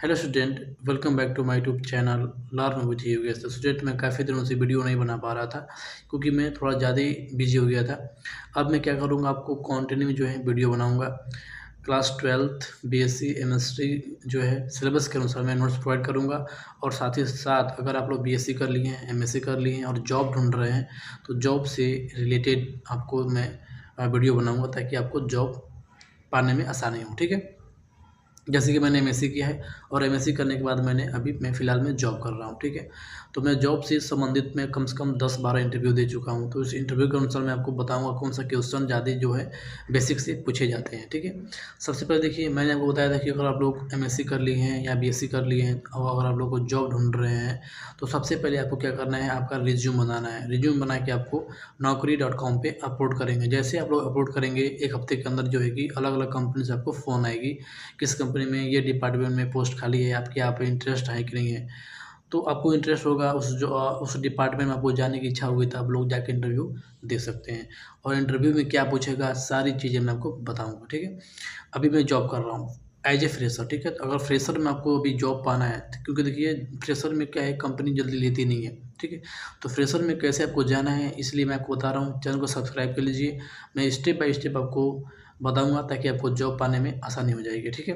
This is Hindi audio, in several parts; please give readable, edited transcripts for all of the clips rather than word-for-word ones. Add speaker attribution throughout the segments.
Speaker 1: Hello student, welcome back to my YouTube channel learn with us. तो स्टूडेंट, मैं काफ़ी दिनों से वीडियो नहीं बना पा रहा था क्योंकि मैं थोड़ा ज़्यादा ही बिजी हो गया था। अब मैं क्या करूँगा, आपको कंटिन्यू जो है वीडियो बनाऊँगा। क्लास 12th बीएससी एमएससी जो है सिलेबस के अनुसार मैं नोट्स प्रोवाइड करूँगा। और साथ ही साथ अगर आप लोग बीएससी कर लिए हैं, एमएससी कर लिए हैं और जॉब ढूंढ रहे हैं तो जॉब से रिलेटेड आपको मैं वीडियो बनाऊँगा ताकि आपको जॉब पाने में आसानी हो। ठीक है, जैसे कि मैंने एमएससी किया है और एमएससी करने के बाद मैं फ़िलहाल में जॉब कर रहा हूँ। ठीक है, तो मैं जॉब से संबंधित मैं कम से कम 10-12 इंटरव्यू दे चुका हूँ। तो इस इंटरव्यू के अनुसार मैं आपको बताऊँगा कौन सा क्वेश्चन ज़्यादा जो है बेसिक से पूछे जाते हैं। ठीक है, सबसे पहले देखिए, मैंने आपको बताया था कि अगर आप लोग एमएससी कर लिए हैं या बीएससी कर लिए हैं और अगर आप लोग को जॉब ढूंढ रहे हैं तो सबसे पहले आपको क्या करना है, आपका रिज्यूम बनाना है। रिज्यूम बना के आपको naukri.com पे अपलोड करेंगे। जैसे आप लोग अपलोड करेंगे, एक हफ्ते के अंदर जो है कि अलग अलग कंपनी से आपको फ़ोन आएगी, किस कंपनी में ये डिपार्टमेंट में पोस्ट खाली है, आपके यहाँ पे इंटरेस्ट है कि नहीं है। तो आपको इंटरेस्ट होगा उस डिपार्टमेंट में आपको जाने की इच्छा होगी तो आप लोग जाके इंटरव्यू दे सकते हैं। और इंटरव्यू में क्या पूछेगा, सारी चीज़ें मैं आपको बताऊँगा। ठीक है, अभी मैं जॉब कर रहा हूँ एज ए फ्रेशर। ठीक है, तो अगर फ्रेशर में आपको अभी जॉब पाना है क्योंकि देखिए फ्रेशर में क्या है, कंपनी जल्दी लेती नहीं है। ठीक है, तो फ्रेशर में कैसे आपको जाना है इसलिए मैं आपको बता रहा हूँ। चैनल को सब्सक्राइब कर लीजिए, मैं स्टेप बाय स्टेप आपको बताऊँगा ताकि आपको जॉब पाने में आसानी हो जाएगी। ठीक है,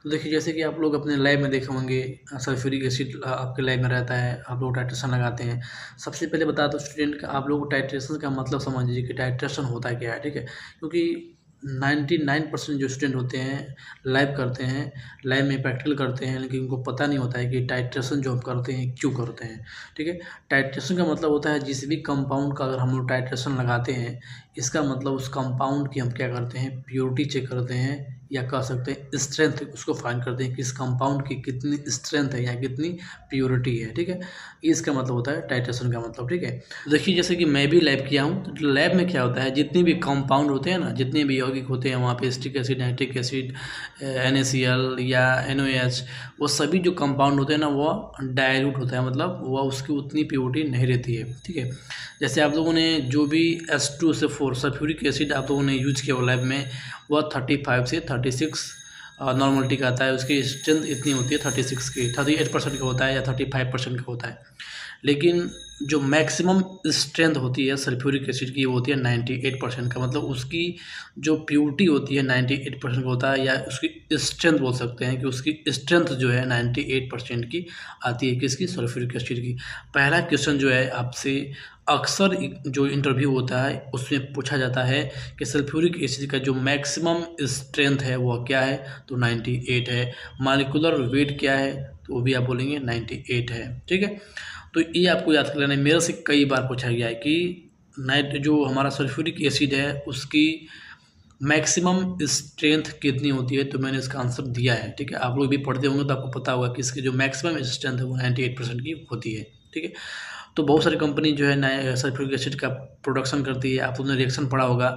Speaker 1: तो देखिए जैसे कि आप लोग अपने लैब में देखे होंगे, सल्फ्यूरिक एसिड आपके लैब में रहता है, आप लोग टाइट्रेशन लगाते हैं। सबसे पहले बता दो स्टूडेंट का, आप लोग को टाइट्रेशन का मतलब समझ लीजिए कि टाइट्रेशन होता क्या है। ठीक है, क्योंकि 99% जो स्टूडेंट होते हैं लैब करते हैं, लैब में प्रैक्टिकल करते हैं, लेकिन उनको पता नहीं होता है कि टाइट्रेशन जो हम करते हैं क्यों करते हैं। ठीक है, टाइट्रेशन का मतलब होता है जिस भी कंपाउंड का अगर हम लोग टाइट्रेशन लगाते हैं, इसका मतलब उस कंपाउंड की हम क्या करते हैं, प्योरिटी चेक करते हैं या कह सकते हैं स्ट्रेंथ, उसको फाइंड करते हैं कि इस कंपाउंड की कितनी स्ट्रेंथ है या कितनी प्योरिटी है। ठीक है, इसका मतलब होता है टाइट्रेशन का मतलब। ठीक है, देखिए जैसे कि मैं भी लैब किया हूँ, तो लैब में क्या होता है, जितने भी कंपाउंड होते हैं ना, जितने भी यौगिक होते हैं वहाँ पे acetic acid, nitric acid, NaCl या NaOH, वो सभी जो कंपाउंड होते हैं ना वो डायल्यूट होता है, मतलब वह उसकी उतनी प्योरिटी नहीं रहती है। ठीक है, जैसे आप लोगों ने जो भी H2SO4 सल्फ्यूरिक एसिड आप लोगों ने यूज किया हो लैब में, वह 35 से 36 नॉर्मलिटी का आता है। उसकी स्ट्रेंथ इतनी होती है 36 की, 38% का होता है या 35% का होता है। लेकिन जो मैक्सिमम स्ट्रेंथ होती है सल्फ्यूरिक एसिड की वो होती है 98% का, मतलब उसकी जो प्योरिटी होती है 98% का होता है, या उसकी स्ट्रेंथ बोल सकते हैं कि उसकी स्ट्रेंथ जो है 98% की आती है। किसकी? सल्फ्यूरिक एसिड की। पहला क्वेश्चन जो है आपसे अक्सर जो इंटरव्यू होता है उसमें पूछा जाता है कि सल्फ्यूरिक एसिड का जो मैक्सिमम स्ट्रेंथ है वह क्या है, तो 98 है। मॉलिक्यूलर वेट क्या है, तो वो भी आप बोलेंगे 98 है। ठीक है, तो ये आपको याद कर लेना है। मेरे से कई बार पूछा गया है कि नाइट जो हमारा सल्फ्यूरिक एसिड है उसकी मैक्सिमम स्ट्रेंथ कितनी होती है, तो मैंने इसका आंसर दिया है। ठीक है, आप लोग भी पढ़ते होंगे तो आपको पता होगा कि इसकी जो मैक्सिमम स्ट्रेंथ है वो 98% की होती है। ठीक है, तो बहुत सारी कंपनी जो है नए सल्फ्यूरिक एसिड का प्रोडक्शन करती है। आप लोगों ने रिएक्शन पढ़ा होगा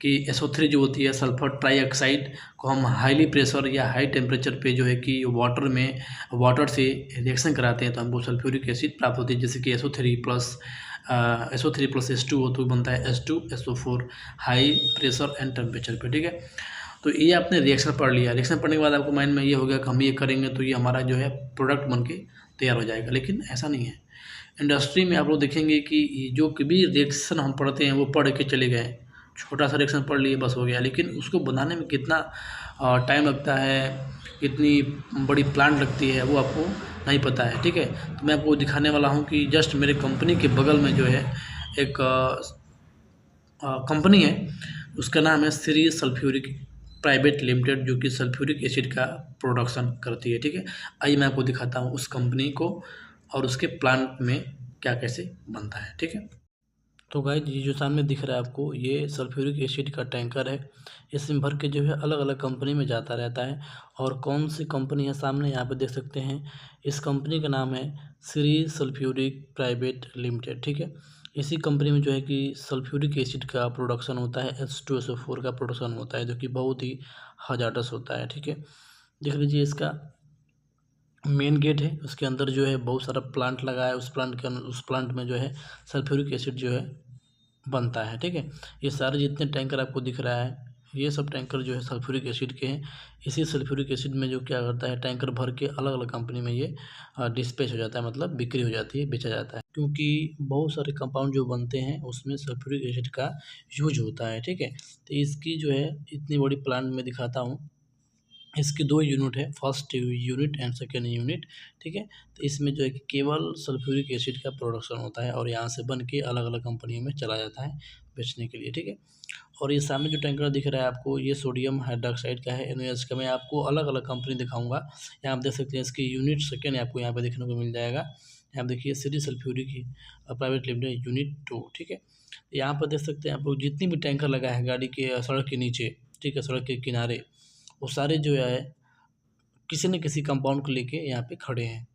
Speaker 1: कि SO3 जो होती है, सल्फर ट्राईऑक्साइड को हम हाईली प्रेशर या हाई टेम्परेचर पे जो है कि वाटर से रिएक्शन कराते हैं तो हमको सल्फ्यूरिक एसिड प्राप्त होती है। जैसे कि SO3 प्लस H2 हो तो बनता है H2SO4 high pressure and temperature पे। ठीक है, तो ये आपने रिएक्शन पढ़ लिया। रिएक्शन पढ़ने के बाद आपको माइंड में ये हो गया कि हम ये करेंगे तो ये हमारा जो है प्रोडक्ट बन के तैयार हो जाएगा, लेकिन ऐसा नहीं है। इंडस्ट्री में आप लोग देखेंगे कि जो भी रिएक्शन हम पढ़ते हैं वो पढ़ के चले गए, छोटा सा रिएक्शन पढ़ लिए बस हो गया, लेकिन उसको बनाने में कितना टाइम लगता है, कितनी बड़ी प्लांट लगती है वो आपको नहीं पता है। ठीक है, तो मैं आपको दिखाने वाला हूँ कि जस्ट मेरे कंपनी के बगल में जो है एक कंपनी है, उसका नाम है श्री सल्फ्यूरिक प्राइवेट लिमिटेड, जो कि सल्फ्यूरिक एसिड का प्रोडक्शन करती है। ठीक है, आइए मैं आपको दिखाता हूँ उस कंपनी को और उसके प्लांट में क्या कैसे बनता है। ठीक है, तो गाइस ये जो सामने दिख रहा है आपको, ये सल्फ्यूरिक एसिड का टैंकर है। इसमें भर के जो है अलग अलग कंपनी में जाता रहता है। और कौन सी कंपनी है सामने यहाँ पे देख सकते हैं, इस कंपनी का नाम है श्री सल्फ्यूरिक प्राइवेट लिमिटेड। ठीक है, इसी कंपनी में जो है कि सल्फ्यूरिक एसिड का प्रोडक्शन होता है, H2SO4 का प्रोडक्शन होता है, जो कि बहुत ही हजार्डस होता है। ठीक है, देख लीजिए इसका मेन गेट है, उसके अंदर जो है बहुत सारा प्लांट लगा है। उस प्लांट में जो है सल्फ्यूरिक एसिड जो है बनता है। ठीक है, ये सारे जितने टैंकर आपको दिख रहा है ये सब टैंकर जो है सल्फ्यूरिक एसिड के हैं। इसी सल्फ्यूरिक एसिड में जो क्या करता है, टैंकर भर के अलग अलग कंपनी में ये डिस्पैच हो जाता है, मतलब बिक्री हो जाती है, बेचा जाता है। क्योंकि बहुत सारे कंपाउंड जो बनते हैं उसमें सल्फ्यूरिक एसिड का यूज होता है, ठीक है। तो इसकी जो है इतनी बड़ी प्लांट में दिखाता हूँ। इसकी 2 यूनिट है, first unit and second unit, ठीक है। तो इसमें जो है कि केवल सल्फ्यूरिक एसिड का प्रोडक्शन होता है और यहाँ से बन के अलग अलग कंपनियों में चला जाता है बेचने के लिए, ठीक है। और ये सामने जो टैंकर दिख रहा है आपको, ये सोडियम हाइड्रॉक्साइड का है, NaOH का। मैं आपको अलग अलग कंपनी दिखाऊंगा। यहाँ आप देख सकते हैं इसकी यूनिट सेकेंड आपको यहाँ पे देखने को मिल जाएगा। यहाँ देखिए city sulphuric private limited unit 2, ठीक है। यहाँ पर देख सकते हैं आप लोग, जितनी भी टैंकर लगा है गाड़ी के सड़क के नीचे, ठीक है, सड़क के किनारे, वो सारे जो है किसी न किसी कंपाउंड को लेके यहाँ पे खड़े हैं।